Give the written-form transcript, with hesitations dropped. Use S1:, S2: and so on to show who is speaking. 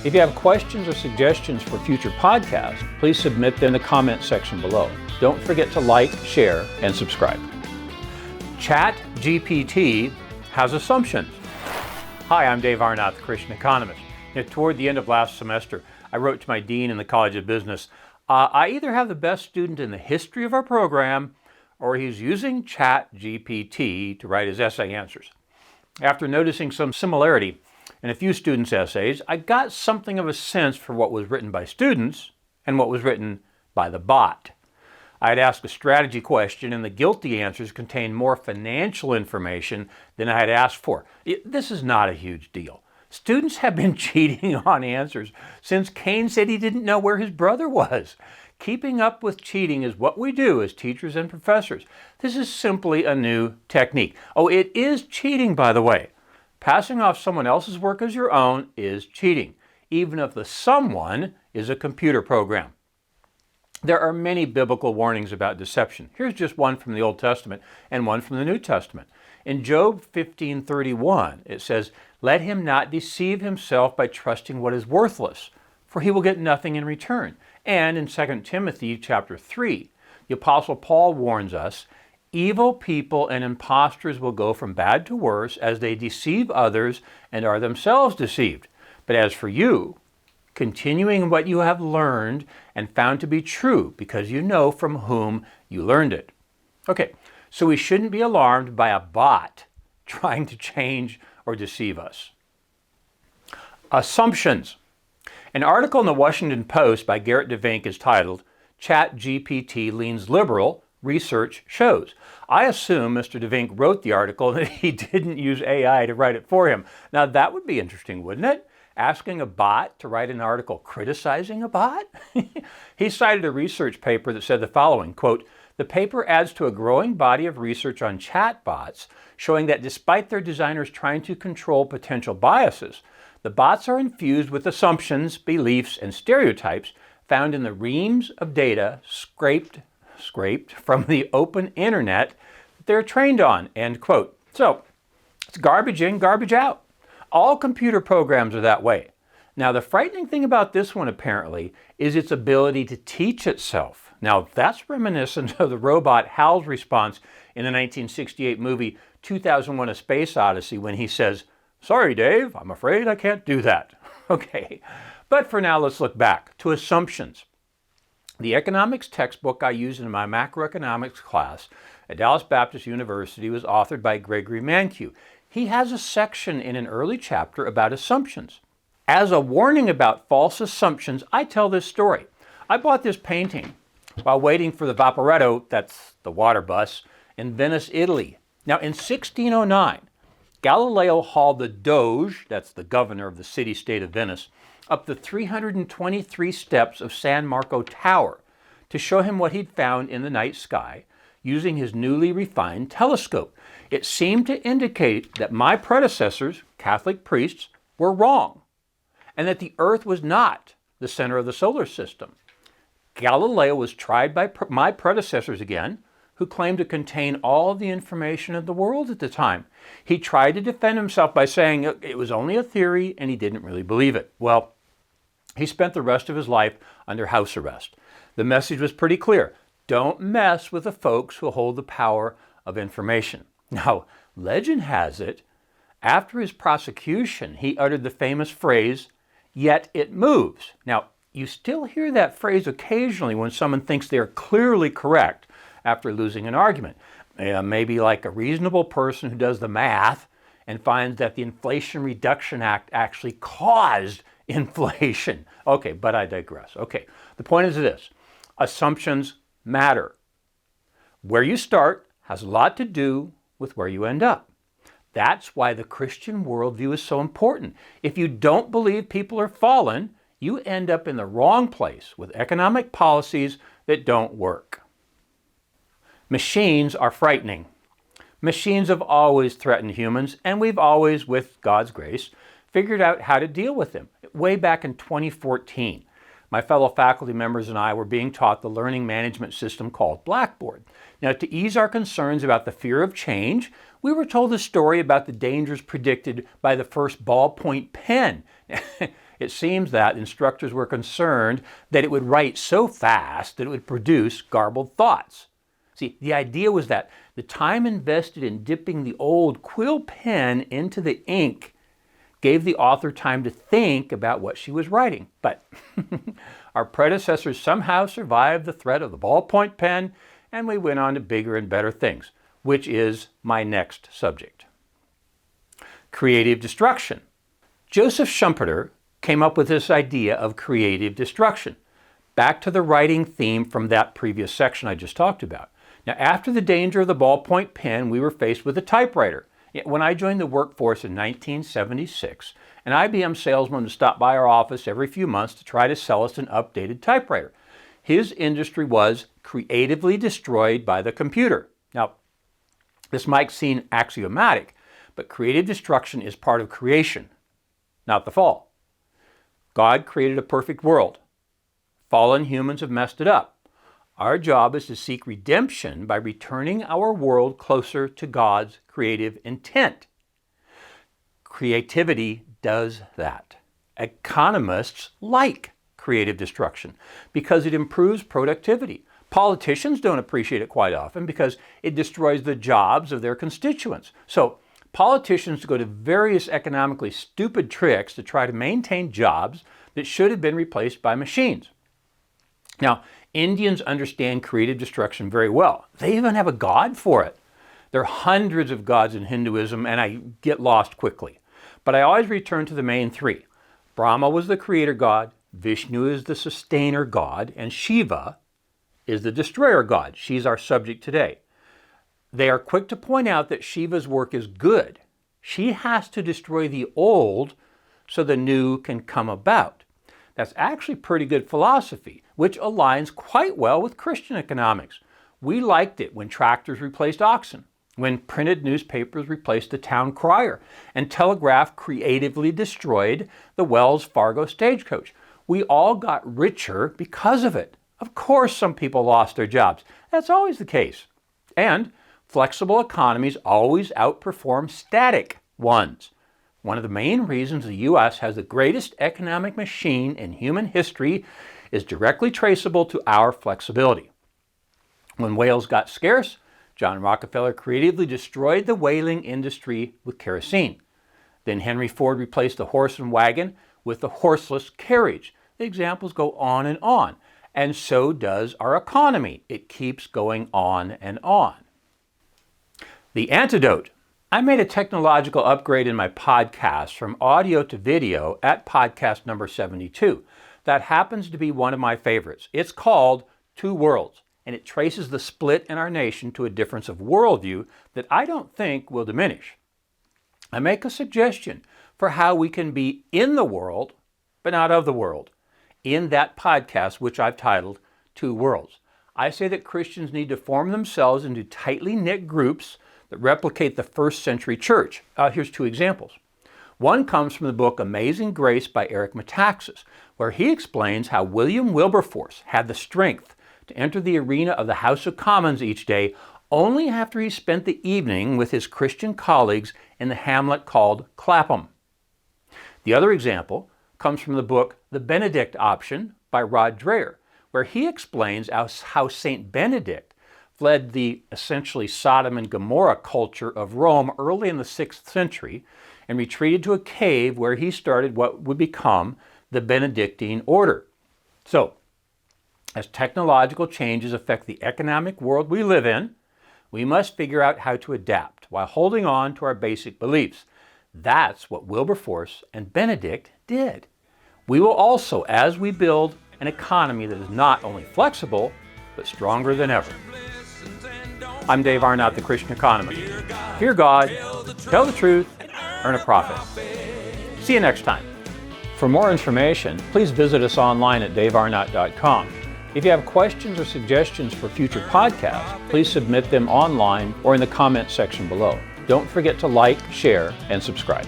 S1: If you have questions or suggestions for future podcasts, please submit them in the comment section below. Don't forget to like, share, and subscribe. ChatGPT has assumptions. Hi, I'm Dave Arnott, the Christian Economist. Toward the end of last semester, I wrote to my dean in the College of Business, I either have the best student in the history of our program, or he's using ChatGPT to write his essay answers. After noticing some similarity in a few students' essays, I got something of a sense for what was written by students and what was written by the bot. I had asked a strategy question, and the guilty answers contained more financial information than I had asked for. This is not a huge deal. Students have been cheating on answers since Cain said he didn't know where his brother was. Keeping up with cheating is what we do as teachers and professors. This is simply a new technique. Oh, it is cheating, by the way. Passing off someone else's work as your own is cheating, even if the someone is a computer program. There are many biblical warnings about deception. Here's just one from the Old Testament and one from the New Testament. In Job 15:31, it says, "Let him not deceive himself by trusting what is worthless, for he will get nothing in return." And in 2 Timothy chapter 3, the Apostle Paul warns us, "Evil people and impostors will go from bad to worse as they deceive others and are themselves deceived. But as for you, continuing what you have learned and found to be true, because you know from whom you learned it." Okay, so we shouldn't be alarmed by a bot trying to change or deceive us. Assumptions. An article in the Washington Post by Garrett DeVink is titled, "ChatGPT Leans Liberal, Research Shows." I assume Mr. DeVink wrote the article and that he didn't use AI to write it for him. Now that would be interesting, wouldn't it? Asking a bot to write an article criticizing a bot? He cited a research paper that said the following, quote, "The paper adds to a growing body of research on chatbots, showing that despite their designers trying to control potential biases, the bots are infused with assumptions, beliefs, and stereotypes found in the reams of data scraped from the open internet that they're trained on," end quote. So, it's garbage in, garbage out. All computer programs are that way. Now, the frightening thing about this one, apparently, is its ability to teach itself. Now, that's reminiscent of the robot Hal's response in the 1968 movie 2001: A Space Odyssey when he says, "Sorry, Dave, I'm afraid I can't do that." Okay, but for now, let's look back to assumptions. The economics textbook I used in my macroeconomics class at Dallas Baptist University was authored by Gregory Mankiw. He has a section in an early chapter about assumptions. As a warning about false assumptions, I tell this story. I bought this painting while waiting for the Vaporetto, that's the water bus, in Venice, Italy. Now, in 1609, Galileo hauled the Doge, that's the governor of the city-state of Venice, up the 323 steps of San Marco Tower to show him what he'd found in the night sky using his newly refined telescope. It seemed to indicate that my predecessors, Catholic priests, were wrong, and that the Earth was not the center of the solar system. Galileo was tried by my predecessors again, who claimed to contain all of the information of the world at the time. He tried to defend himself by saying it was only a theory and he didn't really believe it. Well, he spent the rest of his life under house arrest. The message was pretty clear. Don't mess with the folks who hold the power of information. Now, legend has it, after his prosecution, he uttered the famous phrase, "Yet it moves." Now, you still hear that phrase occasionally when someone thinks they are clearly correct after losing an argument. Maybe like a reasonable person who does the math and finds that the Inflation Reduction Act actually caused inflation. Okay, but I digress. Okay, the point is this. Assumptions matter. Where you start has a lot to do with where you end up. That's why the Christian worldview is so important. If you don't believe people are fallen, you end up in the wrong place with economic policies that don't work. Machines are frightening. Machines have always threatened humans, and we've always, with God's grace, figured out how to deal with them. Way back in 2014, my fellow faculty members and I were being taught the learning management system called Blackboard. Now, to ease our concerns about the fear of change, we were told a story about the dangers predicted by the first ballpoint pen. It seems that instructors were concerned that it would write so fast that it would produce garbled thoughts. See, the idea was that the time invested in dipping the old quill pen into the ink gave the author time to think about what she was writing. But our predecessors somehow survived the threat of the ballpoint pen, and we went on to bigger and better things, which is my next subject. Creative destruction. Joseph Schumpeter came up with this idea of creative destruction. Back to the writing theme from that previous section I just talked about. Now, after the danger of the ballpoint pen, we were faced with a typewriter. When I joined the workforce in 1976, an IBM salesman would stop by our office every few months to try to sell us an updated typewriter. His industry was creatively destroyed by the computer. Now, this might seem axiomatic, but creative destruction is part of creation, not the fall. God created a perfect world. Fallen humans have messed it up. Our job is to seek redemption by returning our world closer to God's creative intent. Creativity does that. Economists like creative destruction because it improves productivity. Politicians don't appreciate it quite often because it destroys the jobs of their constituents. So politicians go to various economically stupid tricks to try to maintain jobs that should have been replaced by machines. Now, Indians understand creative destruction very well. They even have a god for it. There are hundreds of gods in Hinduism, and I get lost quickly. But I always return to the main three. Brahma was the creator god, Vishnu is the sustainer god, and Shiva is the destroyer god. She's our subject today. They are quick to point out that Shiva's work is good. She has to destroy the old so the new can come about. That's actually pretty good philosophy, which aligns quite well with Christian economics. We liked it when tractors replaced oxen, when printed newspapers replaced the town crier, and telegraph creatively destroyed the Wells Fargo stagecoach. We all got richer because of it. Of course, some people lost their jobs. That's always the case. And flexible economies always outperform static ones. One of the main reasons the U.S. has the greatest economic machine in human history is directly traceable to our flexibility. When whales got scarce, John Rockefeller creatively destroyed the whaling industry with kerosene. Then Henry Ford replaced the horse and wagon with the horseless carriage. The examples go on. And so does our economy. It keeps going on and on. The antidote. I made a technological upgrade in my podcast from audio to video at podcast number 72. That happens to be one of my favorites. It's called Two Worlds, and it traces the split in our nation to a difference of worldview that I don't think will diminish. I make a suggestion for how we can be in the world, but not of the world, in that podcast, which I've titled Two Worlds. I say that Christians need to form themselves into tightly knit groups that replicate the first century church. Here's two examples. One comes from the book Amazing Grace by Eric Metaxas, where he explains how William Wilberforce had the strength to enter the arena of the House of Commons each day only after he spent the evening with his Christian colleagues in the hamlet called Clapham. The other example comes from the book The Benedict Option by Rod Dreher, where he explains how St. Benedict fled the essentially Sodom and Gomorrah culture of Rome early in the 6th century and retreated to a cave where he started what would become the Benedictine order. So, as technological changes affect the economic world we live in, we must figure out how to adapt while holding on to our basic beliefs. That's what Wilberforce and Benedict did. We will also, as we build an economy that is not only flexible, but stronger than ever. I'm Dave Arnott, the Christian Economist. Fear God, tell the truth, earn a profit. See you next time. For more information, please visit us online at davearnott.com. If you have questions or suggestions for future podcasts, please submit them online or in the comments section below. Don't forget to like, share, and subscribe.